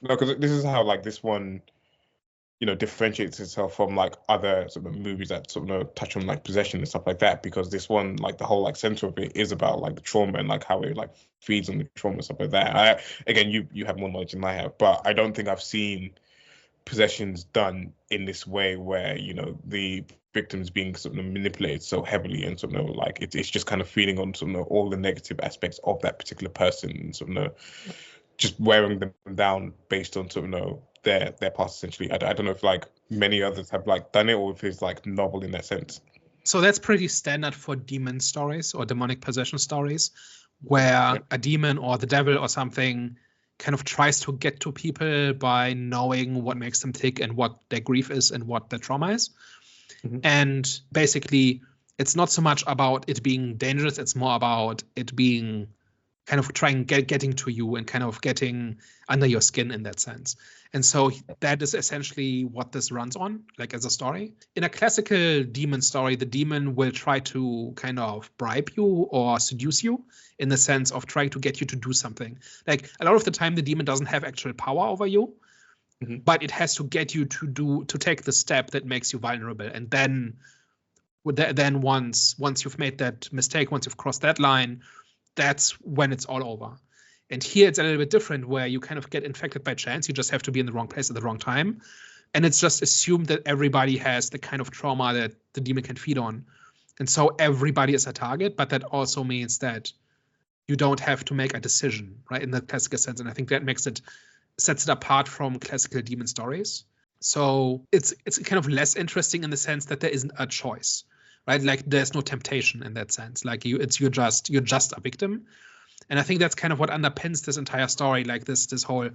No, because this is how like this one, differentiates itself from like other sort of movies that sort of touch on like possession and stuff like that. Because this one, like the whole like center of it is about like the trauma and like how it like feeds on the trauma and stuff like that. Again, you have more knowledge than I have, but I don't think I've seen possessions done in this way where the victims being sort of manipulated so heavily and sort of like it's just kind of feeding on sort of all the negative aspects of that particular person and sort of just wearing them down based on sort of their past essentially. I don't know if like many others have like done it or if it's like novel in that sense. So that's pretty standard for demon stories or demonic possession stories, where a demon or the devil or something kind of tries to get to people by knowing what makes them tick and what their grief is and what their trauma is. Mm-hmm. And basically, it's not so much about it being dangerous. It's more about it being kind of getting to you and kind of getting under your skin in that sense. And so that is essentially what this runs on, like as a story. In a classical demon story, the demon will try to kind of bribe you or seduce you in the sense of trying to get you to do something. Like a lot of the time, the demon doesn't have actual power over you, mm-hmm. but it has to get you to take the step that makes you vulnerable. And then once you've made that mistake, once you've crossed that line, that's when it's all over. And here it's a little bit different, where you kind of get infected by chance. You just have to be in the wrong place at the wrong time. And it's just assumed that everybody has the kind of trauma that the demon can feed on. And so everybody is a target, but that also means that you don't have to make a decision, right, in the classical sense. And I think that sets it apart from classical demon stories. So it's kind of less interesting in the sense that there isn't a choice, right? Like there's no temptation in that sense. Like you're just a victim. And I think that's kind of what underpins this entire story. Like this whole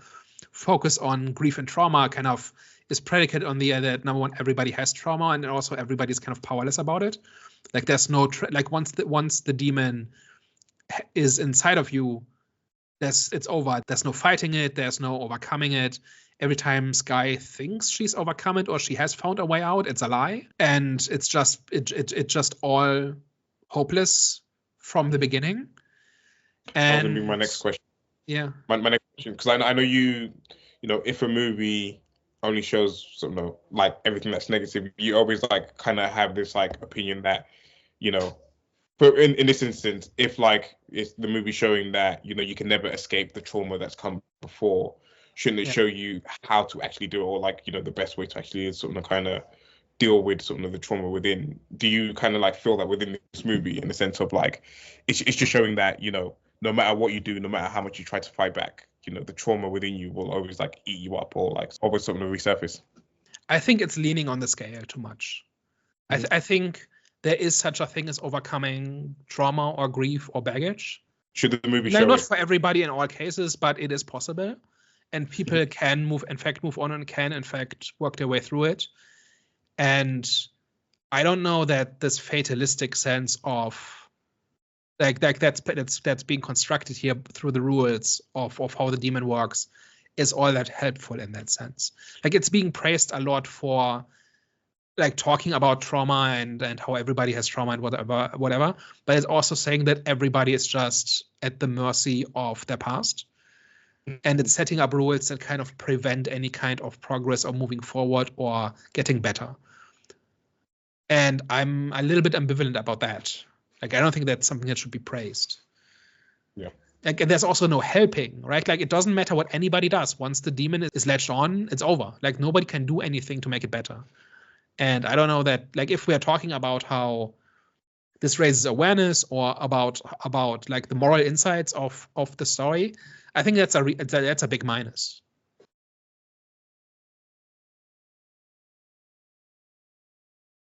focus on grief and trauma kind of is predicated on the idea that, number one, everybody has trauma, and also everybody's kind of powerless about it. Like there's no like once the demon is inside of you, it's over. There's no fighting it. There's no overcoming it. Every time Skye thinks she's overcome it or she has found a way out, it's a lie, and it's just all hopeless from the beginning. And that was gonna be my next question. Yeah, my next question, because I know if a movie only shows sort of like everything that's negative, you always like kind of have this like opinion that but in this instance, if like it's the movie showing that you can never escape the trauma that's come before, shouldn't it show you how to actually do it, or like the best way to actually sort of kind of deal with sort of the trauma within? Do you kind of like feel that within this movie, in the sense of like it's just showing that no matter what you do, no matter how much you try to fight back, the trauma within you will always like eat you up or like always sort of resurface? I think it's leaning on the scale too much. Mm-hmm. I think there is such a thing as overcoming trauma or grief or baggage. Should the movie show not for everybody in all cases, but it is possible. And people can move on and can, in fact, work their way through it. And I don't know that this fatalistic sense of like that's being constructed here through the rules of how the demon works is all that helpful in that sense. Like it's being praised a lot for like talking about trauma and how everybody has trauma and whatever. But it's also saying that everybody is just at the mercy of their past. And it's setting up rules that kind of prevent any kind of progress or moving forward or getting better. And I'm a little bit ambivalent about that. Like, I don't think that's something that should be praised. Yeah. Like, and there's also no helping, right? Like, it doesn't matter what anybody does. Once the demon is latched on, it's over. Like, nobody can do anything to make it better. And I don't know that, like, if we are talking about how this raises awareness or about like the moral insights of the story, I think that's a big minus.